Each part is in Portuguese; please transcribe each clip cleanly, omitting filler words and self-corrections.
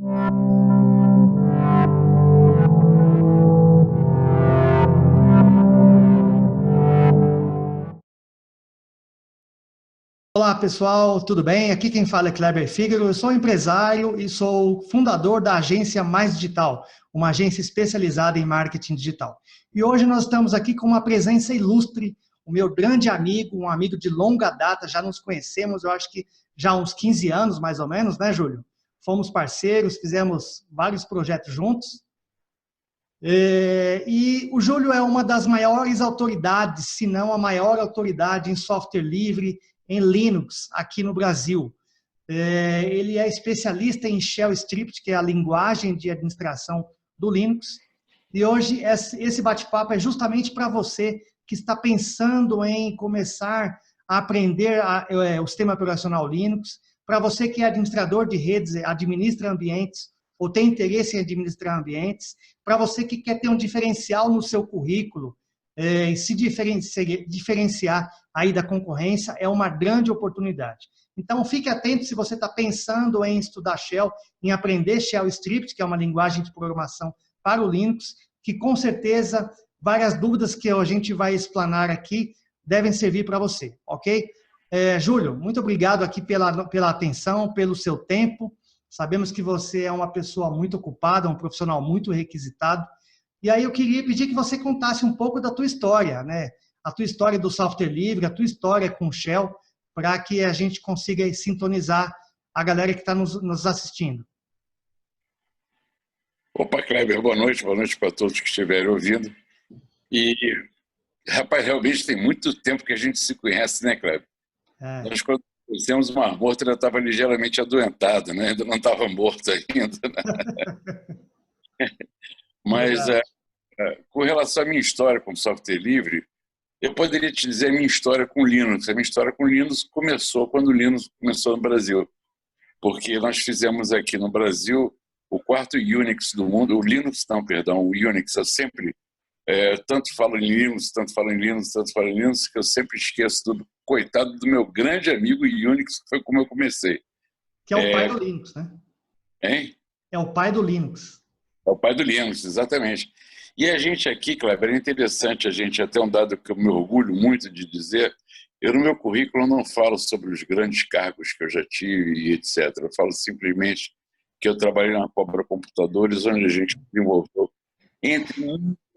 Olá pessoal, tudo bem? Aqui quem fala é Kleber Fígaro, eu sou empresário e sou fundador da agência Mais Digital, uma agência especializada em marketing digital. E hoje nós estamos aqui com uma presença ilustre, o meu grande amigo, um amigo de longa data, já nos conhecemos, eu acho que já há uns 15 anos mais ou menos, né, Júlio? Fomos parceiros, fizemos vários projetos juntos. E o Júlio é uma das maiores autoridades, se não a maior autoridade em software livre, em Linux, aqui no Brasil. Ele é especialista em Shell Script, que é a linguagem de administração do Linux. E hoje esse bate-papo é justamente para você que está pensando em começar a aprender o sistema operacional Linux, para você que é administrador de redes, administra ambientes, ou tem interesse em administrar ambientes, para você que quer ter um diferencial no seu currículo, se diferenciar aí da concorrência, é uma grande oportunidade. Então, fique atento se você está pensando em estudar Shell, em aprender Shell Script, que é uma linguagem de programação para o Linux, que com certeza várias dúvidas que a gente vai explanar aqui devem servir para você, ok? Júlio, muito obrigado aqui pela atenção, pelo seu tempo. Sabemos que você é uma pessoa muito ocupada, um profissional muito requisitado. E aí eu queria pedir que você contasse um pouco da tua história, né? A tua história do software livre, a tua história com o Shell, para que a gente consiga sintonizar a galera que está nos assistindo. Opa, Kleber, boa noite para todos que estiverem ouvindo. E, rapaz, realmente tem muito tempo que a gente se conhece, né, Kleber? Nós, quando conhecemos, o Mar Morto ainda estava ligeiramente adoentado, né? Ainda não estava morto ainda. Né? Mas, com relação à minha história com software livre, eu poderia te dizer a minha história com Linux. A minha história com Linux começou quando o Linux começou no Brasil, porque nós fizemos aqui no Brasil o quarto Unix do mundo, o Linux não, perdão, o Unix. Eu sempre tanto falo em Linux, que eu sempre esqueço do coitado do meu grande amigo Unix, que foi como eu comecei. Que é o pai do Linux, né? Hein? É o pai do Linux. É o pai do Linux, exatamente. E a gente aqui, Kleber, é interessante, a gente até um dado que eu me orgulho muito de dizer, eu no meu currículo não falo sobre os grandes cargos que eu já tive e etc. Eu falo simplesmente que eu trabalhei na Cobra Computadores, onde a gente desenvolveu, entre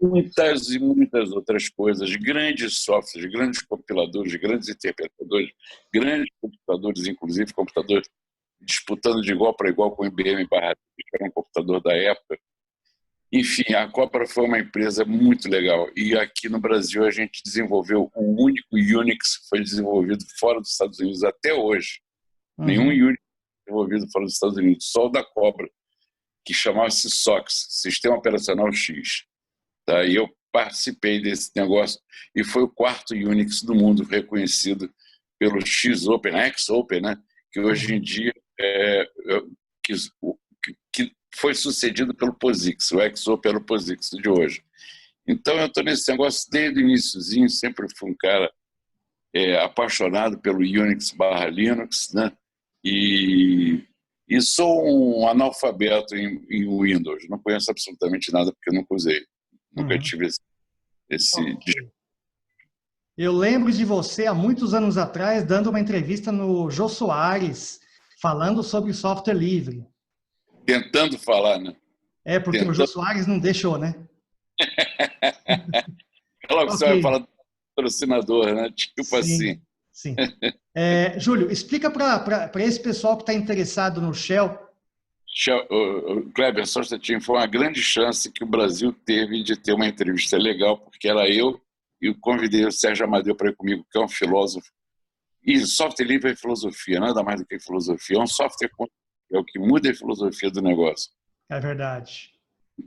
muitas e muitas outras coisas, grandes softwares, grandes compiladores, grandes interpretadores, grandes computadores, inclusive computadores disputando de igual para igual com o IBM Barra, que era um computador da época. Enfim, a Cobra foi uma empresa muito legal. E aqui no Brasil a gente desenvolveu o único Unix que foi desenvolvido fora dos Estados Unidos até hoje. Nenhum Unix desenvolvido fora dos Estados Unidos, só o da Cobra, que chamava-se SOX, Sistema Operacional X. Tá? E eu participei desse negócio e foi o quarto Unix do mundo reconhecido pelo X-Open, X-Open, né? Que hoje em dia que foi sucedido pelo POSIX, o X-Open pelo POSIX de hoje. Então eu estou nesse negócio desde o iniciozinho, sempre fui um cara apaixonado pelo Unix/Linux, né? E sou um analfabeto em Windows, não conheço absolutamente nada porque eu nunca usei, nunca tive esse... Okay. Eu lembro de você, há muitos anos atrás, dando uma entrevista no Jô Soares, falando sobre software livre. Tentando falar, né? Porque o Jô Soares não deixou, né? Logo você vai falar do patrocinador, né? Tipo sim, assim. Sim. Júlio, explica para esse pessoal que está interessado no Shell. Kleber, só foi uma grande chance que o Brasil teve de ter uma entrevista legal, porque era eu e eu convidei o Sérgio Amadeu para ir comigo, que é um filósofo. E software livre é filosofia, nada mais do que filosofia. É um software é o que muda a filosofia do negócio. É verdade.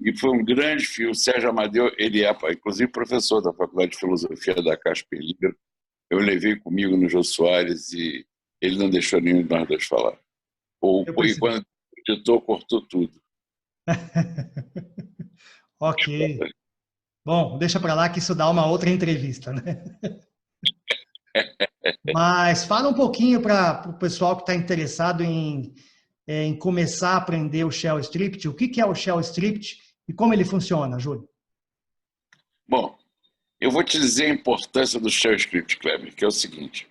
E foi um grande fio. O Sérgio Amadeu, ele é, inclusive, professor da Faculdade de Filosofia da Casper Libero. Eu levei comigo no Jô Soares e ele não deixou nenhum de nós dois falar. E quando editou, cortou tudo. Ok. Bom, deixa para lá que isso dá uma outra entrevista, né? Mas fala um pouquinho para o pessoal que está interessado em em começar a aprender o Shell Script? O que é o Shell Script e como ele funciona, Júlio? Bom, eu vou te dizer a importância do Shell Script, Kleber, que é o seguinte.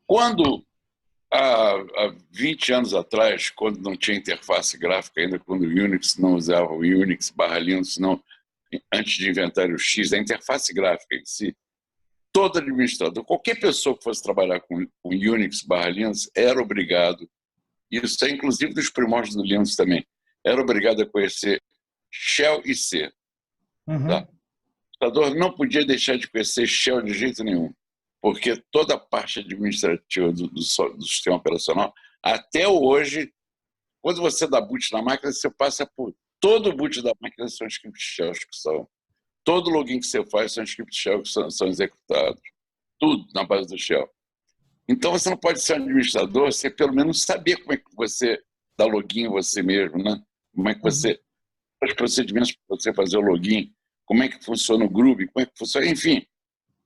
Quando, há 20 anos atrás, quando não tinha interface gráfica ainda, quando o Unix não usava o Unix/Linux, não, antes de inventar o X, a interface gráfica em si, todo administrador, qualquer pessoa que fosse trabalhar com Unix/Linux era obrigado, isso é inclusive dos primórdios do Linux também, era obrigado a conhecer Shell e C. Tá? O administrador não podia deixar de conhecer Shell de jeito nenhum, porque toda a parte administrativa do sistema operacional, até hoje, quando você dá boot na máquina, você passa por todo o boot da máquina, são scripts Shell que são. Todo login que você faz são scripts Shell que são executados. Tudo na base do Shell. Então, você não pode ser um administrador sem pelo menos saber como é que você dá login em você mesmo, né? Como é que você... Os procedimentos para você fazer o login, como é que funciona o Groovy, como é que funciona... Enfim,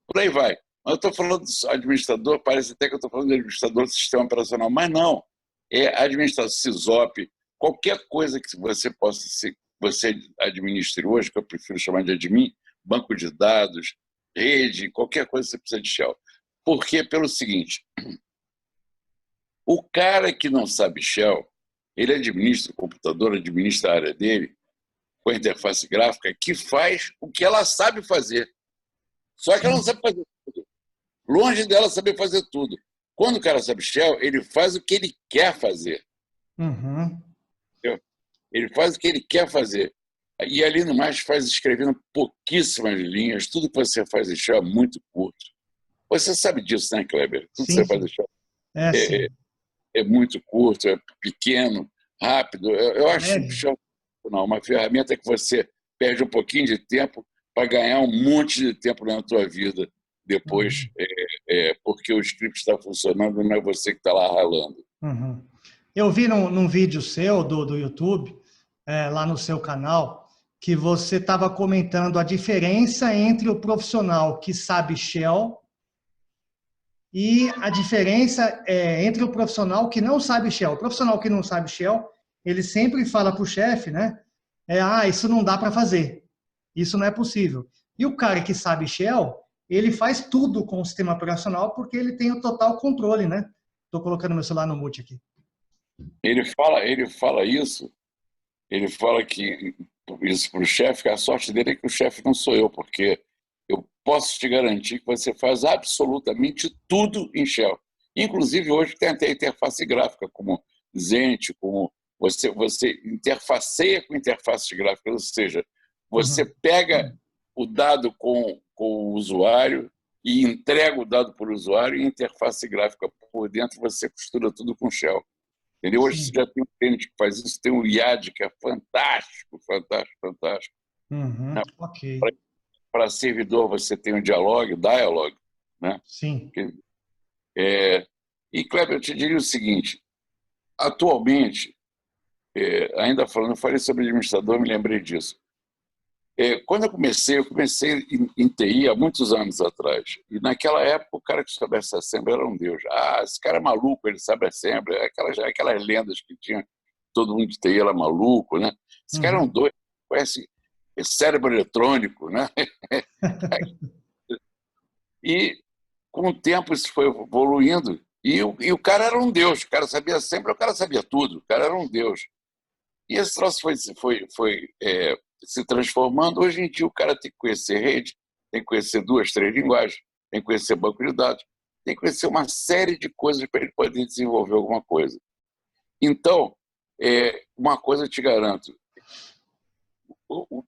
por aí vai. Mas eu estou falando de administrador, parece até que eu estou falando de administrador do sistema operacional, mas não. É administrador SysOp, qualquer coisa que você possa ser, você administre hoje, que eu prefiro chamar de admin, banco de dados, rede, qualquer coisa que você precisa de Shell. Por quê? Pelo seguinte, o cara que não sabe Shell, ele administra o computador, administra a área dele, com a interface gráfica, que faz o que ela sabe fazer. Só que ela não sabe fazer tudo. Longe dela saber fazer tudo. Quando o cara sabe Shell, ele faz o que ele quer fazer. Ele faz o que ele quer fazer. E ali no mais faz escrevendo pouquíssimas linhas. Tudo que você faz em Shell é muito curto. Você sabe disso, né, Kleber? Tudo que você faz em Shell é muito curto, é pequeno, rápido. Eu acho o Shell uma ferramenta que você perde um pouquinho de tempo para ganhar um monte de tempo na tua vida depois, porque o script está funcionando, não é você que está lá ralando. Eu vi num vídeo seu do YouTube, lá no seu canal, que você estava comentando a diferença entre o profissional que sabe Shell e a diferença entre o profissional que não sabe Shell. O profissional que não sabe Shell, ele sempre fala para o chefe, né? Isso não dá para fazer, isso não é possível. E o cara que sabe Shell, ele faz tudo com o sistema operacional porque ele tem o total controle, né? Estou colocando meu celular no mute aqui. Ele fala isso, ele fala que isso para o chefe, que a sorte dele é que o chefe não sou eu, porque eu posso te garantir que você faz absolutamente tudo em Shell. Inclusive, hoje tem até interface gráfica, como Zend, como você interfaceia com interfaces gráficas, ou seja, você pega o dado com o usuário e entrega o dado para o usuário e interface gráfica por dentro, você costura tudo com Shell. Entendeu? Hoje você já tem um cliente que faz isso, tem o IAD, que é fantástico, fantástico, fantástico. Ok. Para servidor você tem o Dialog, né? Sim. E, Kleber, eu te diria o seguinte, atualmente, ainda falando, eu falei sobre administrador, me lembrei disso. Quando eu comecei em TI há muitos anos atrás. E naquela época o cara que soubesse Assembly era um deus. Esse cara é maluco, ele sabe Assembly. Aquelas lendas que tinha, todo mundo de TI era maluco, né? Esse cara é um doido, conhece cérebro eletrônico, né? E com o tempo isso foi evoluindo. E o cara era um deus. O cara sabia Assembly, o cara sabia tudo. O cara era um deus. E esse troço foi se transformando. Hoje em dia o cara tem que conhecer rede, tem que conhecer 2, 3 linguagens, tem que conhecer banco de dados, tem que conhecer uma série de coisas para ele poder desenvolver alguma coisa. Então, uma coisa eu te garanto,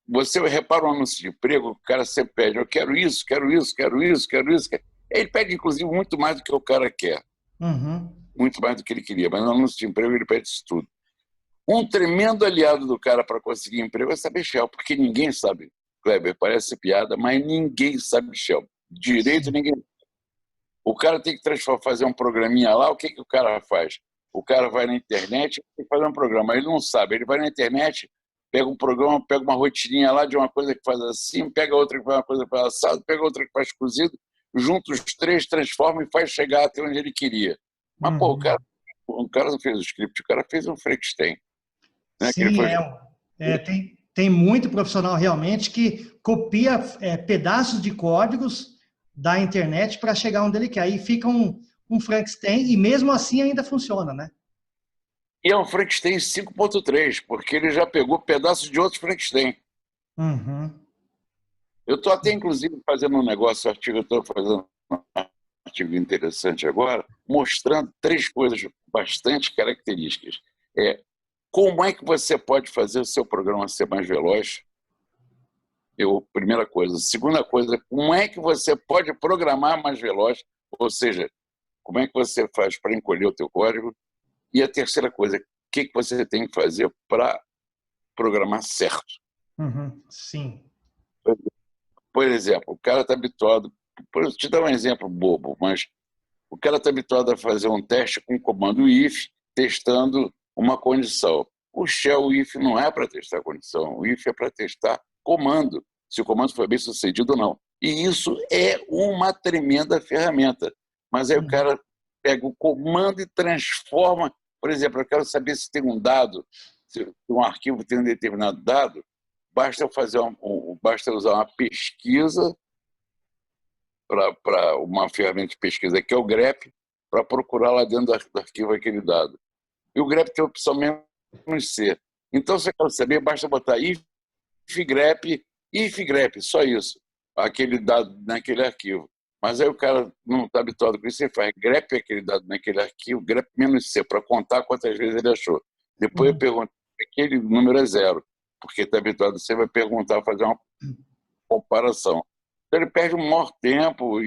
você repara um anúncio de emprego, o cara sempre pede, eu quero isso, quero isso, quero isso, quero isso. Ele pede, inclusive, muito mais do que o cara quer. Muito mais do que ele queria, mas no anúncio de emprego ele pede isso tudo. Um tremendo aliado do cara para conseguir emprego é saber Shell, porque ninguém sabe. Kleber, parece piada, mas ninguém sabe Shell. Direito, ninguém. O cara tem que fazer um programinha lá, o que o cara faz? O cara vai na internet e fazer um programa. Ele não sabe, ele vai na internet, pega um programa, pega uma rotininha lá de uma coisa que faz assim, pega outra que faz uma coisa que faz assado, pega outra que faz cozido, junta os 3, transforma e faz chegar até onde ele queria. Mas, pô, o cara o cara não fez o script, o cara fez um Frankenstein. Né? Que ele Sim, foi... tem muito profissional realmente que copia pedaços de códigos da internet para chegar onde ele quer. Aí fica um Frankenstein e mesmo assim ainda funciona, né? E é um Frankenstein 5.3, porque ele já pegou pedaços de outros Frankenstein. Uhum. Eu estou até, inclusive, fazendo um negócio, artigo, eu estou fazendo um artigo interessante agora, mostrando 3 coisas bastante características. Como é que você pode fazer o seu programa ser mais veloz? Primeira coisa. Segunda coisa, como é que você pode programar mais veloz? Ou seja, como é que você faz para encolher o teu código? E a terceira coisa, o que você tem que fazer para programar certo? Uhum. Sim. Por exemplo, o cara está habituado, vou te dar um exemplo bobo, mas o cara está habituado a fazer um teste com o comando if, testando uma condição. O shell if não é para testar condição, o if é para testar comando, se o comando foi bem sucedido ou não. E isso é uma tremenda ferramenta. Mas aí o cara pega o comando e transforma. Por exemplo, eu quero saber se tem um dado, se um arquivo tem um determinado dado, basta usar uma pesquisa para uma ferramenta de pesquisa que é o grep, para procurar lá dentro do arquivo aquele dado. E o grep tem a opção menos C. Então, se você quer saber, basta botar if grep, só isso, aquele dado naquele arquivo. Mas aí o cara não está habituado com isso, ele faz grep aquele dado naquele arquivo, grep menos C, para contar quantas vezes ele achou. Depois eu pergunto, aquele número é 0, porque está habituado, você vai perguntar, fazer uma comparação. Então ele perde um maior tempo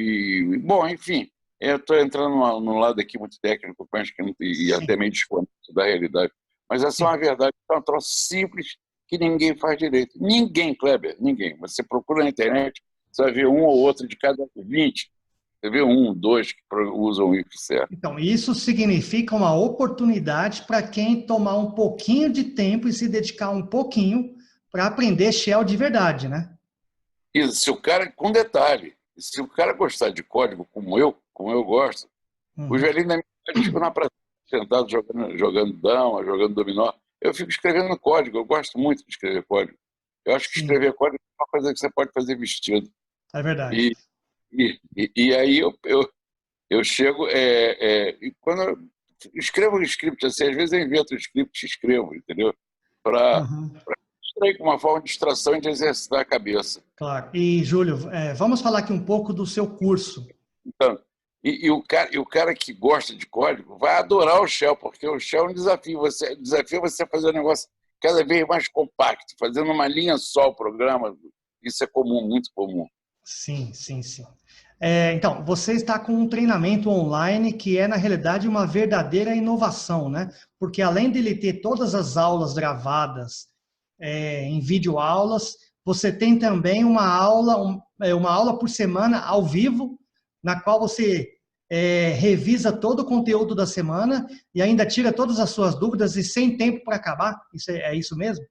bom, enfim, eu estou entrando num lado aqui muito técnico, acho que e até meio desconectado da realidade. Mas essa é uma verdade, é um troço simples que ninguém faz direito. Ninguém, Kleber, ninguém. Você procura na internet, você vai ver um ou outro de cada 20, você vê 1, 2 que usam o if certo. Então, isso significa uma oportunidade para quem tomar um pouquinho de tempo e se dedicar um pouquinho para aprender Shell de verdade, né? E se o cara, com detalhe, se o cara gostar de código como eu gosto, os velhinhos da minha idade ficam na praça, sentados jogando dama, jogando dominó. Eu fico escrevendo código, eu gosto muito de escrever código. Eu acho que Sim, escrever código é uma coisa que você pode fazer vestido. é verdade. E aí eu chego, e quando eu escrevo um script, assim, às vezes eu invento um script e escrevo, entendeu? Para distrair, com uma forma de distração e de exercitar a cabeça. Claro. E, Júlio, vamos falar aqui um pouco do seu curso. Então, o cara que gosta de código vai adorar o Shell, porque o Shell é um desafio. O desafio é você fazer um negócio cada vez mais compacto, fazendo uma linha só o programa. Isso é comum, muito comum. Sim, sim, sim. Então, você está com um treinamento online que é, na realidade, uma verdadeira inovação, né? Porque além de ele ter todas as aulas gravadas em videoaulas, você tem também uma aula por semana ao vivo, na qual você revisa todo o conteúdo da semana e ainda tira todas as suas dúvidas e sem tempo para acabar. É isso mesmo?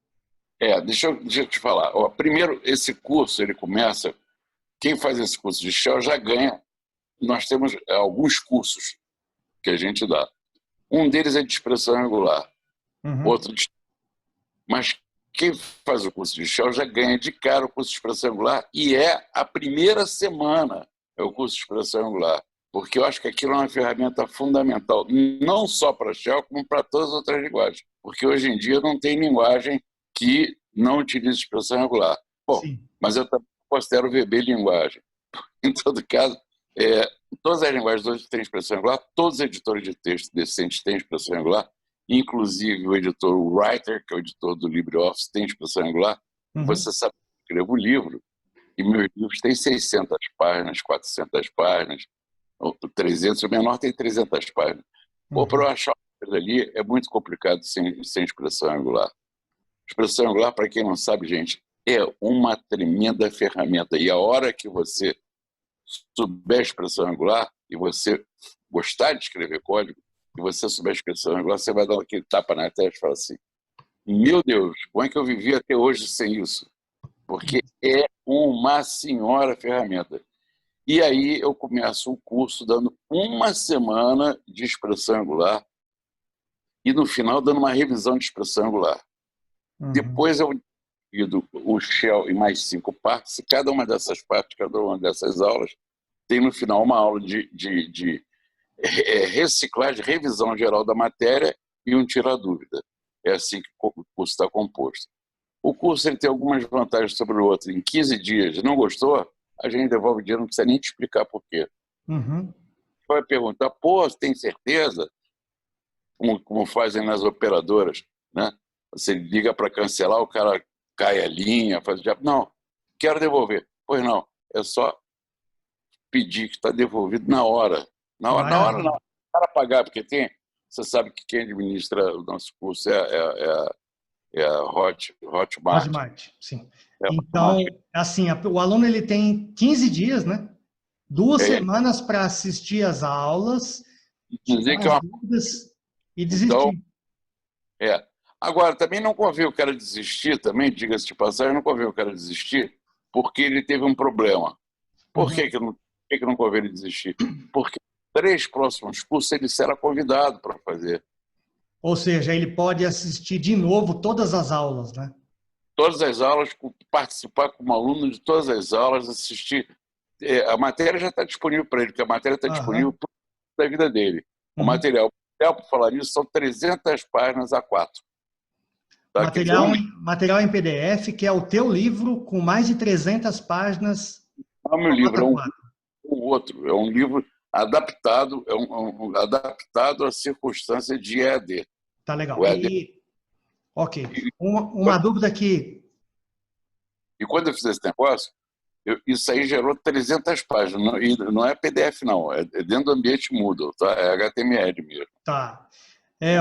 Deixa eu te falar. Ó, primeiro, esse curso, ele começa... Quem faz esse curso de Shell já ganha. Nós temos alguns cursos que a gente dá. Um deles é de expressão angular, outro de... Mas quem faz o curso de Shell já ganha de cara o curso de expressão angular e é a primeira semana é o curso de expressão angular, porque eu acho que aquilo é uma ferramenta fundamental, não só para Shell, como para todas as outras linguagens, porque hoje em dia não tem linguagem que não utilize expressão angular. Bom, Sim. mas eu também considero o VB linguagem. Em todo caso, todas as linguagens hoje têm expressão angular, todos os editores de texto decentes têm expressão angular, inclusive o editor Writer, que é o editor do LibreOffice, tem expressão angular. Você sabe que eu escrevo um livro, e meus livros têm 600 páginas, 400 páginas, 300, o menor tem 300 páginas. Para eu achar uma coisa ali é muito complicado sem expressão angular. Expressão angular, para quem não sabe, gente, é uma tremenda ferramenta. E a hora que você souber expressão angular e você gostar de escrever código, e você souber expressão angular, você vai dar aquele tapa na testa e falar assim, meu Deus, como é que eu vivi até hoje sem isso? Porque é uma senhora ferramenta. E aí eu começo o curso dando uma semana de expressão angular e no final dando uma revisão de expressão angular. Depois eu divido o Shell em mais 5 partes, e cada uma dessas partes, cada uma dessas aulas, tem no final uma aula de reciclagem, revisão geral da matéria e um tira-dúvida. É assim que o curso está composto. O curso ele tem algumas vantagens sobre o outro. Em 15 dias, não gostou? A gente devolve o dinheiro, não precisa nem te explicar por quê. Vai perguntar, pô, você tem certeza? Como fazem nas operadoras, né? Você liga para cancelar, o cara cai a linha, faz o diabo. Não, quero devolver. Pois não, é só pedir que está devolvido na hora. Na hora não, para pagar, porque tem. Você sabe que quem administra o nosso curso é a Hotmart. Hotmart, sim. Então, assim, o aluno ele tem 15 dias, né? 2 semanas para assistir às aulas, dizer que tirar as dúvidas e então, desistir. Agora, também não convém o cara desistir, também, diga-se de passagem, não convém o cara desistir, porque ele teve um problema. Por que não convém ele desistir? Porque 3 próximos cursos ele será convidado para fazer. Ou seja, ele pode assistir de novo todas as aulas, né? Todas as aulas, participar como aluno de todas as aulas, assistir. A matéria já está disponível para ele, porque a matéria está disponível para a vida dele. O material, para falar nisso, são 300 páginas A4. Tá? Material em PDF, que é o teu livro com mais de 300 páginas. Não é meu livro, é um outro. É um livro adaptado, adaptado à circunstância de EAD. Tá legal. Ok. Uma dúvida aqui. E quando eu fiz esse negócio, isso aí gerou 300 páginas. E não é PDF, não. É dentro do ambiente Moodle, tá? É HTML mesmo. Tá.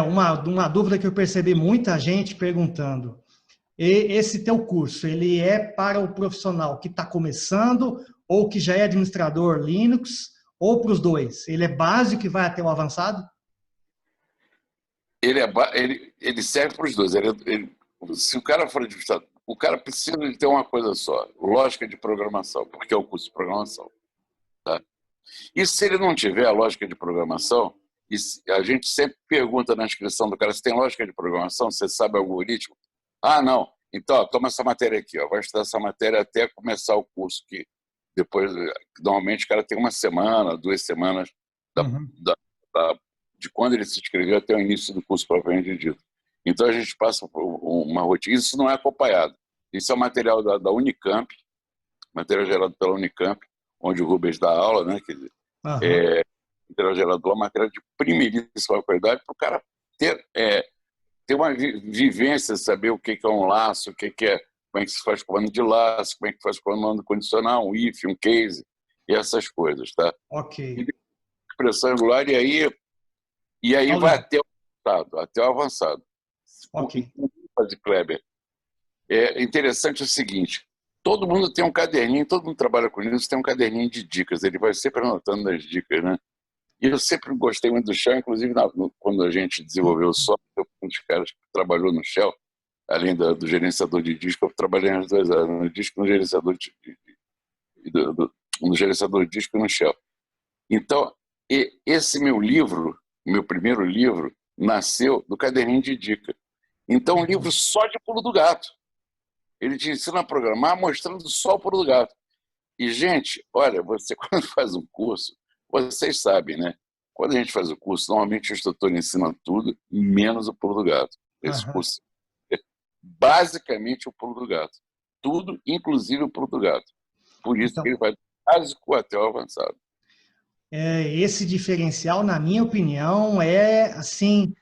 Uma dúvida que eu percebi muita gente perguntando. Esse teu curso, ele é para o profissional que está começando ou que já é administrador Linux ou para os dois? Ele é básico e vai até o avançado? Ele serve para os dois. Se o cara for administrador, o cara precisa de ter uma coisa só, lógica de programação, porque é o curso de programação. Tá? E se ele não tiver a lógica de programação, a gente sempre pergunta na inscrição do cara se tem lógica de programação, você sabe o algoritmo? Ah, não. Então, toma essa matéria aqui, vai estudar essa matéria até começar o curso, que depois, normalmente, o cara tem 1 semana, 2 semanas de quando ele se inscreveu até o início do curso propriamente dito. Então, a gente passa por uma rotina. Isso não é acompanhado. Isso é material da Unicamp, material gerado pela Unicamp, onde o Rubens dá aula, né? Quer dizer, material gerado pela matéria de primeiríssima qualidade, para o cara ter uma vivência, saber o que é um laço, como é que se faz comando de laço, como é que faz comando condicional, um if, um case, e essas coisas, tá? Ok. Expressão angular, e aí vai até o avançado. Ok. De Kleber. É interessante o seguinte, todo mundo tem um caderninho, todo mundo trabalha com isso, tem um caderninho de dicas, ele vai sempre anotando as dicas, né? E eu sempre gostei muito do Shell, inclusive quando a gente desenvolveu o software, um dos caras que trabalhou no Shell, além do gerenciador de disco, eu trabalhei nas 2 áreas, no disco, no gerenciador no gerenciador de disco e no Shell. Então, esse meu primeiro livro, nasceu do caderninho de dica. Então, um livro só de pulo do gato. Ele te ensina a programar mostrando só o pulo do gato. E, gente, olha, você quando faz um curso, vocês sabem, né? Quando a gente faz o curso, normalmente o instrutor ensina tudo, menos o pulo do gato. Esse curso é basicamente o pulo do gato. Tudo, inclusive o pulo do gato. Por isso que ele vai do básico até o avançado. Esse diferencial, na minha opinião, é assim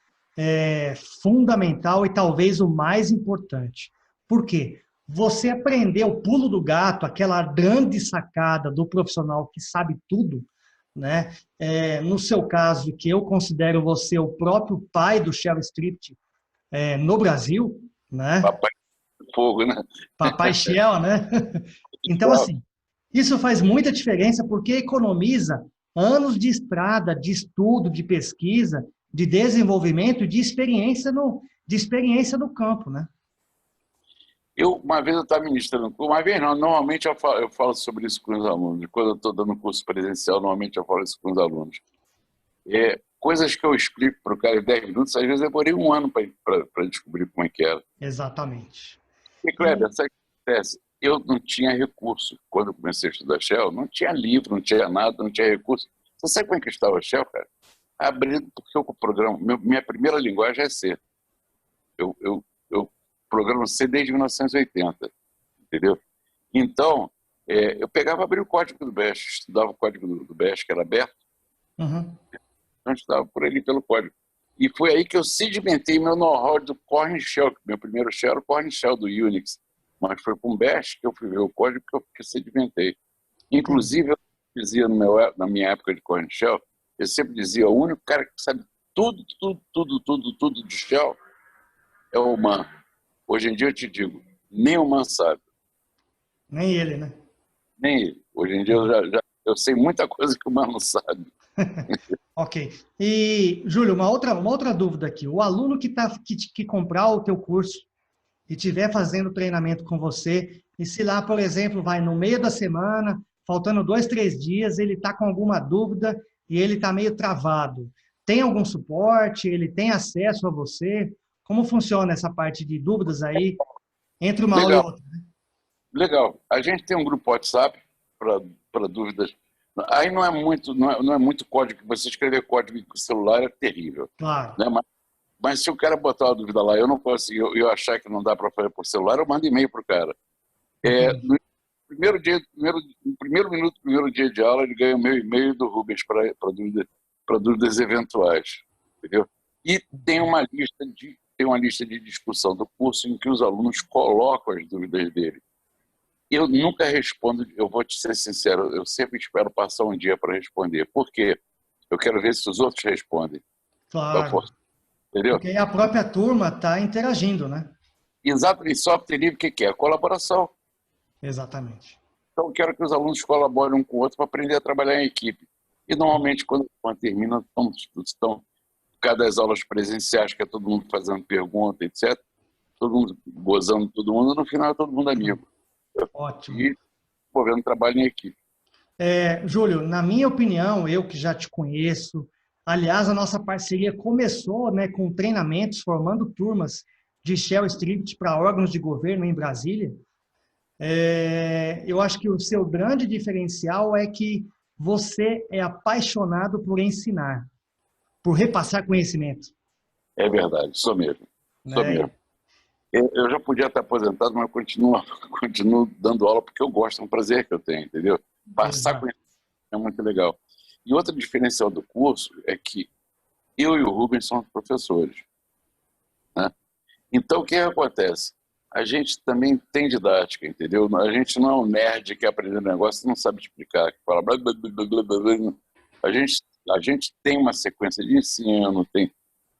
fundamental e talvez o mais importante. Por quê? Você aprender o pulo do gato, aquela grande sacada do profissional que sabe tudo, né? No seu caso, que eu considero você o próprio pai do Shell Script no Brasil, né? Papai Fogo, né? Papai Shell, né? Então, assim, isso faz muita diferença porque economiza anos de estrada, de estudo, de pesquisa, de desenvolvimento, de experiência no campo, né? Uma vez eu estava ministrando, uma vez não, normalmente eu falo sobre isso com os alunos. Quando eu estou dando curso presencial, normalmente eu falo isso com os alunos. coisas que eu explico para o cara em 10 minutos, às vezes eu demorei um ano para descobrir como é que era. Exatamente. E, Kleber, sabe o que acontece? Eu não tinha recurso. Quando eu comecei a estudar Shell, não tinha livro, não tinha nada, não tinha recurso. Você sabe como é que estava Shell, cara? Abrindo, porque eu programo. Minha primeira linguagem é C. Eu programo C desde 1980, entendeu? Então, eu pegava e abria o código do Bash, estudava o código do Bash, que era aberto, Uhum. então estudava por ali pelo código. E foi aí que eu sedimentei meu know-how do Corn Shell, que meu primeiro shell era o Corn Shell do Unix, mas foi com o Bash que eu fui ver o código que eu sedimentei. Entendi. Inclusive, eu dizia na minha época de Corn Shell, eu sempre dizia, o único cara que sabe tudo de Shell é o Man. Hoje em dia eu te digo, nem o Man sabe, Nem ele, né? nem ele. Hoje em dia eu sei muita coisa que o Man não sabe. Ok. E, Júlio, uma outra dúvida aqui. O aluno que comprar o teu curso e estiver fazendo treinamento com você, e se lá, por exemplo, vai no meio da semana, faltando 2, 3 dias, ele está com alguma dúvida e ele está meio travado. Tem algum suporte? Ele tem acesso a você? Como funciona essa parte de dúvidas aí entre uma aula e Legal, outra? legal. A gente tem um grupo WhatsApp para dúvidas. Aí não é muito código, que você escrever código em celular é terrível. Claro. Né? Mas se o cara botar uma dúvida lá, eu não consigo, eu achar que não dá para fazer por celular, eu mando e-mail para o cara. Entendi. No no primeiro minuto do primeiro dia de aula, ele ganha o meu e-mail do Rubens para dúvidas eventuais. Entendeu? E tem uma lista de discussão do curso em que os alunos colocam as dúvidas dele. Eu nunca respondo, eu vou te ser sincero, eu sempre espero passar um dia para responder. Por quê? Eu quero ver se os outros respondem. Claro. Entendeu? Porque aí a própria turma está interagindo, né? Exato, e software livre, o que é? Colaboração. Exatamente. Então, eu quero que os alunos colaborem um com o outro para aprender a trabalhar em equipe. E, normalmente, quando termina, estão cada das aulas presenciais, que é todo mundo fazendo pergunta, etc., todo mundo gozando todo mundo, no final é todo mundo amigo. Ótimo. E envolvendo trabalho em equipe. Júlio, na minha opinião, eu que já te conheço, aliás, a nossa parceria começou, né, com treinamentos, formando turmas de Shell Script para órgãos de governo em Brasília. Eu acho que o seu grande diferencial é que você é apaixonado por ensinar, por repassar conhecimento, É verdade, sou mesmo. Sou né? mesmo. Eu já podia estar aposentado, mas eu continuo dando aula porque eu gosto, é um prazer que eu tenho, entendeu? Passar Exato. conhecimento é muito legal. E outro diferencial do curso é que eu e o Rubens somos professores, né? Então, o que acontece? A gente também tem didática, entendeu? A gente não é um nerd que aprende um negócio e não sabe explicar, que fala blá, blá, blá, blá, blá, blá. A gente, a gente tem uma sequência de ensino,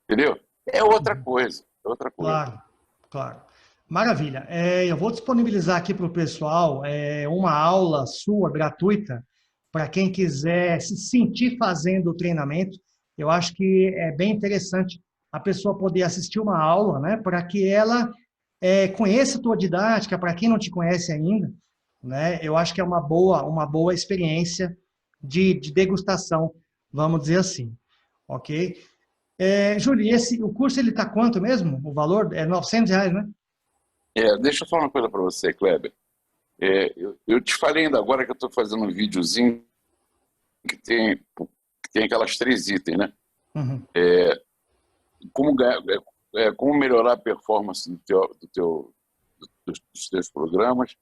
entendeu? É outra coisa, é outra coisa. Claro, claro. Maravilha. Eu vou disponibilizar aqui para o pessoal uma aula sua gratuita para quem quiser se sentir fazendo o treinamento. Eu acho que é bem interessante a pessoa poder assistir uma aula, né, para que ela conheça a tua didática, para quem não te conhece ainda, né? Eu acho que é uma boa experiência de degustação, vamos dizer assim, ok? Júlio, o curso ele está quanto mesmo? O valor é R$ 900, né? Deixa eu falar uma coisa para você, Kleber. Eu te falei ainda agora que eu estou fazendo um videozinho que tem aquelas 3 itens, né? Uhum. Como, como melhorar a performance dos teus programas,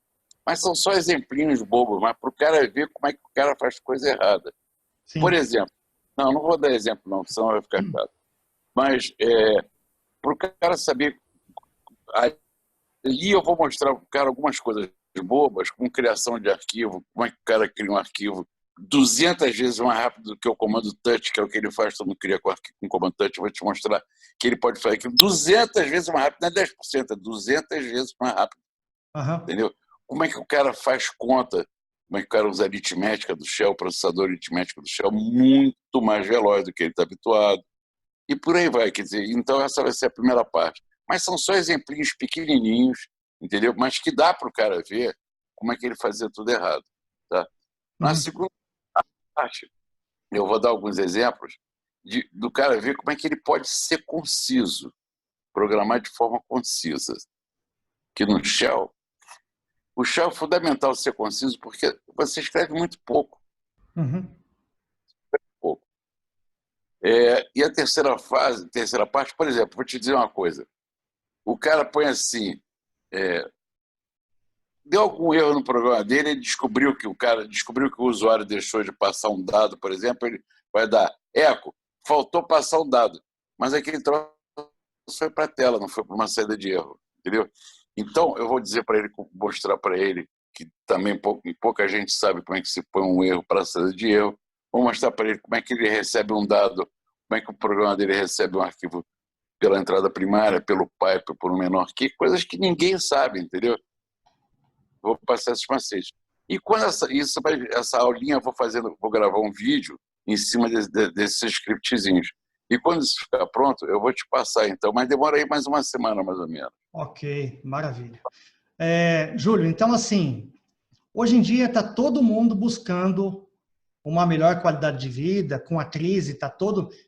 mas são só exemplinhos bobos, mas para o cara ver como é que o cara faz coisa errada. Por Sim. exemplo, não vou dar exemplo não, senão vai ficar chato, mas para o cara saber, ali eu vou mostrar para o cara algumas coisas bobas, como criação de arquivo, como é que o cara cria um arquivo 200 vezes mais rápido do que o comando touch, que é o que ele faz, todo mundo cria com comando touch. Eu vou te mostrar que ele pode fazer aquilo 200 vezes mais rápido, não é 10%, é 200 vezes mais rápido, Aham. entendeu? Como é que o cara faz conta, como é que o cara usa a aritmética do Shell, o processador aritmético do Shell, muito mais veloz do que ele está habituado, e por aí vai, quer dizer, então essa vai ser a primeira parte. Mas são só exemplinhos pequenininhos, entendeu? Mas que dá para o cara ver como é que ele fazia tudo errado, tá? Na Uhum. segunda parte, eu vou dar alguns exemplos do cara ver como é que ele pode ser conciso, programar de forma concisa. Que no Shell, o Shell é fundamental ser conciso porque você escreve muito pouco. Uhum. Pouco. E a terceira parte, por exemplo, vou te dizer uma coisa. O cara põe assim, deu algum erro no programa dele, ele descobriu que o usuário deixou de passar um dado, por exemplo, ele vai dar eco, faltou passar um dado, mas aquele troço foi para a tela, não foi para uma saída de erro, entendeu? Então, eu vou dizer para ele, mostrar para ele, que também pouca gente sabe como é que se põe um erro para a saída de erro, vou mostrar para ele como é que ele recebe um dado, como é que o programa dele recebe um arquivo pela entrada primária, pelo pipe, por um menor key, coisas que ninguém sabe, entendeu? Vou passar esses macetes. E quando essa aulinha vou gravar um vídeo em cima desses scriptzinhos. E quando isso ficar pronto, eu vou te passar então, mas demora aí mais uma semana, mais ou menos. Ok, maravilha. Júlio, então assim, hoje em dia está todo mundo buscando uma melhor qualidade de vida, com a crise,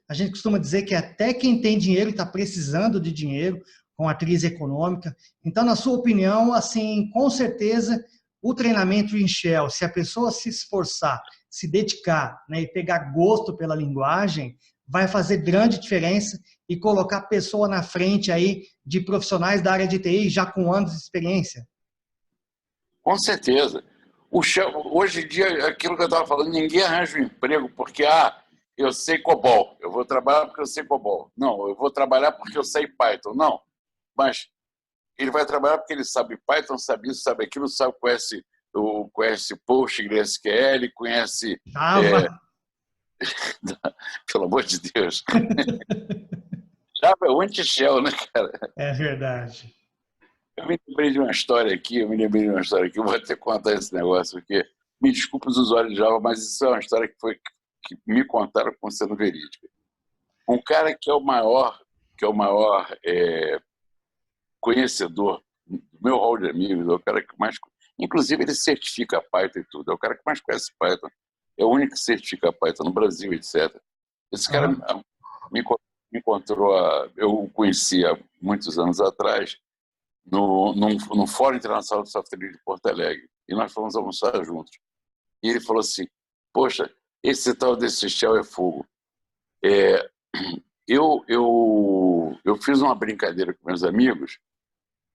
a gente costuma dizer que até quem tem dinheiro está precisando de dinheiro com a crise econômica. Então, na sua opinião, assim, com certeza, o treinamento em Shell, se a pessoa se esforçar, se dedicar, né, e pegar gosto pela linguagem, vai fazer grande diferença e colocar a pessoa na frente aí de profissionais da área de TI já com anos de experiência. Com certeza. Hoje em dia, aquilo que eu estava falando, ninguém arranja um emprego porque, eu sei COBOL, eu vou trabalhar porque eu sei COBOL. Não, eu vou trabalhar porque eu sei Python. Não, mas ele vai trabalhar porque ele sabe Python, sabe isso, sabe aquilo, conhece PostgreSQL, conhece... Java. Pelo amor de Deus. Java é o anti-Shell, né, cara? É verdade. Eu me lembrei de uma história aqui, eu vou até contar esse negócio, porque me desculpe os usuários de Java, mas isso é uma história que me contaram como sendo verídica. Um cara que é o maior conhecedor do meu hall de amigos, é o cara que mais... Inclusive, ele certifica Python e tudo, é o cara que mais conhece Python, é o único que certifica Python no Brasil, etc. Esse cara me encontrou, eu o conheci há muitos anos atrás, no Fórum Internacional de Software Livre de Porto Alegre, e nós fomos almoçar juntos. E ele falou assim, poxa, esse tal desse Shell é fogo. Eu fiz uma brincadeira com meus amigos,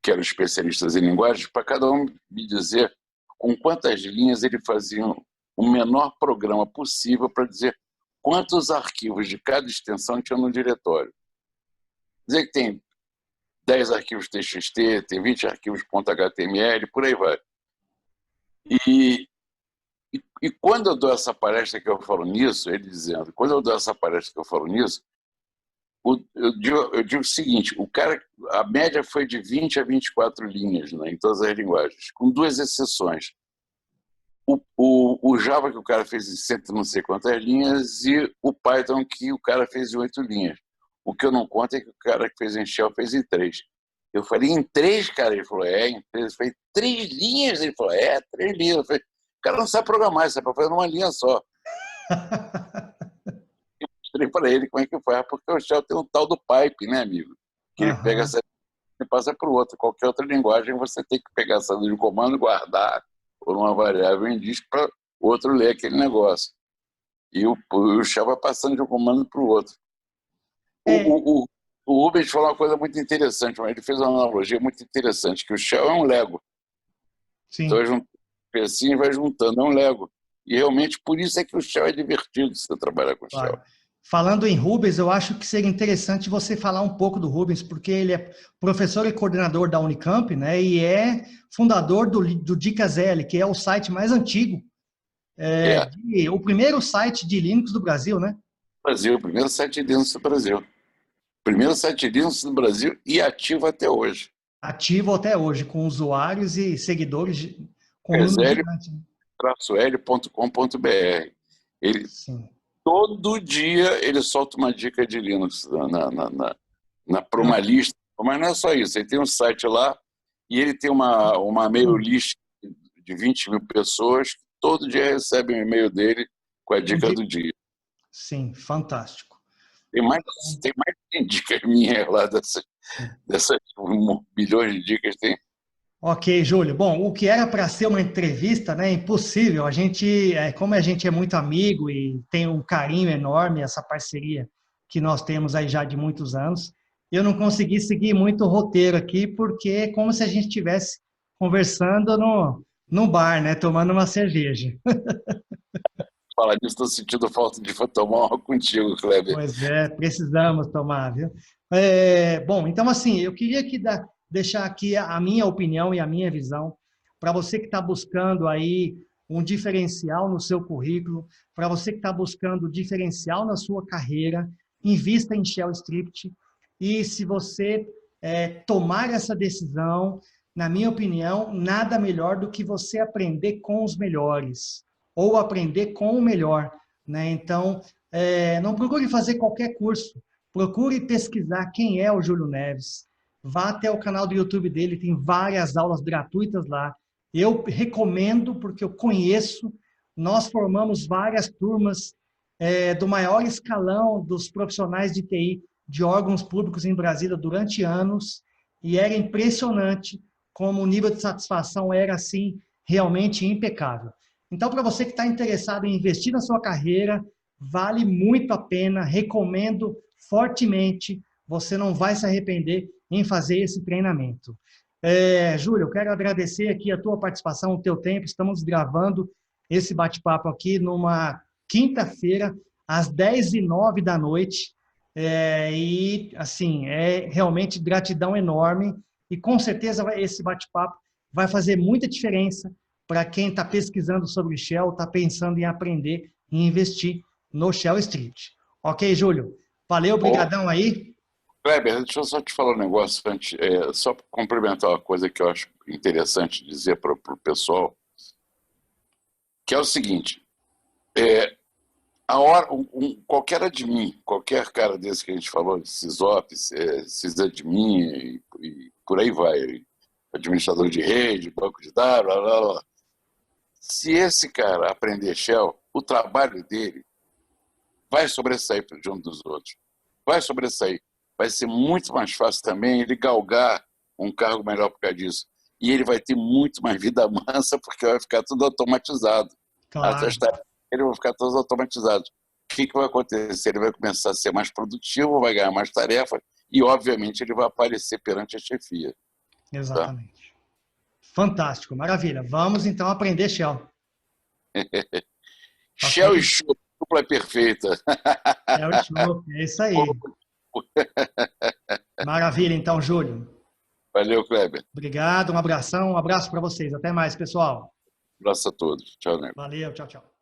que eram especialistas em linguagens, para cada um me dizer com quantas linhas ele fazia o menor programa possível para dizer quantos arquivos de cada extensão tinha no diretório. Dizer que tem 10 arquivos TXT, tem 20 arquivos .html, por aí vai. E quando eu dou essa palestra que eu falo nisso, ele dizendo, quando eu dou essa palestra que eu falo nisso, eu digo o seguinte, a média foi de 20 a 24 linhas, né, em todas as linguagens, com duas exceções. O Java que o cara fez em 100 não sei quantas linhas e o Python que o cara fez em 8 linhas. O que eu não conto é que o cara que fez em Shell fez em 3. Eu falei, em 3, cara? Ele falou, em 3. Eu falei, 3 linhas? Ele falou, 3 linhas. Eu falei, o cara não sabe programar, ele sabe fazer numa linha só. Eu mostrei para ele como é que faz, porque o Shell tem um tal do pipe, né, amigo? Que ele pega essa e passa para o outro. Qualquer outra linguagem, você tem que pegar essa linha de comando, guardar por uma variável em disco para o outro ler aquele negócio. E o Shell vai passando de um comando para o outro. O Rubens falou uma coisa muito interessante, mas ele fez uma analogia muito interessante, que o Shell é um Lego. Sim. Então, junta pecinhas e vai juntando, é um Lego. E realmente, por isso é que o Shell é divertido você trabalhar com o Shell. Falando em Rubens, eu acho que seria interessante você falar um pouco do Rubens, porque ele é professor e coordenador da Unicamp, né? E é fundador do Dicas-L, que é o site mais antigo, o primeiro site de Linux do Brasil, né? Brasil, o primeiro site de Linux do Brasil. Primeiro site de Linux do Brasil e ativo até hoje. Ativo até hoje, com usuários e seguidores com número gigante. L.com.br. Ele... Sim. Todo dia ele solta uma dica de Linux para uma lista, mas não é só isso, ele tem um site lá e ele tem uma mail list de 20 mil pessoas que todo dia recebem um e-mail dele com a dica do dia. Sim, fantástico. Tem mais de 100 dicas minhas lá dessas bilhões de dicas. Tem. Ok, Júlio. Bom, o que era para ser uma entrevista, né? Impossível. A gente, como a gente é muito amigo e tem um carinho enorme, essa parceria que nós temos aí já de muitos anos, eu não consegui seguir muito o roteiro aqui, porque é como se a gente estivesse conversando no bar, né? Tomando uma cerveja. Falar disso, estou sentindo falta de tomar uma contigo, Kleber. Pois é, precisamos tomar, viu? Bom, então assim, eu queria deixar aqui a minha opinião e a minha visão para você que está buscando aí um diferencial no seu currículo, para você que está buscando diferencial na sua carreira, invista em Shell Script e se você tomar essa decisão, na minha opinião, nada melhor do que você aprender com os melhores ou aprender com o melhor, né? Então, não procure fazer qualquer curso, procure pesquisar quem é o Júlio Neves, vá até o canal do YouTube dele, tem várias aulas gratuitas lá. Eu recomendo, porque eu conheço, nós formamos várias turmas do maior escalão dos profissionais de TI de órgãos públicos em Brasília durante anos, e era impressionante como o nível de satisfação era, assim, realmente impecável. Então, para você que está interessado em investir na sua carreira, vale muito a pena, recomendo fortemente, você não vai se arrepender em fazer esse treinamento. Júlio, eu quero agradecer aqui a tua participação, o teu tempo, estamos gravando esse bate-papo aqui numa quinta-feira, às 10h09 da noite, e assim, é realmente gratidão enorme, e com certeza esse bate-papo vai fazer muita diferença para quem está pesquisando sobre Shell, está pensando em aprender e investir no Shell Street. Ok, Júlio? Valeu, brigadão aí. Kleber, deixa eu só te falar um negócio antes, só para complementar uma coisa que eu acho interessante dizer para o pessoal, que é o seguinte, qualquer admin, qualquer cara desse que a gente falou, SysOp, sysadmin e por aí vai, administrador de rede, banco de dados, blá, blá, blá. Se esse cara aprender Shell, o trabalho dele vai sobressair de um dos outros. Vai sobressair. Vai ser muito mais fácil também ele galgar um cargo melhor por causa disso. E ele vai ter muito mais vida mansa, porque vai ficar tudo automatizado. Claro. As tarefas dele vão ficar todas automatizadas. O que vai acontecer? Ele vai começar a ser mais produtivo, vai ganhar mais tarefas e, obviamente, ele vai aparecer perante a chefia. Exatamente. Tá? Fantástico, maravilha. Vamos, então, aprender Shell. Shell e Show, dupla perfeita. Shell e Show, é isso aí. Maravilha, então, Júlio. Valeu, Kleber. Obrigado, um abração, um abraço para vocês. Até mais, pessoal. Um abraço a todos. Tchau, né? Valeu, tchau, tchau.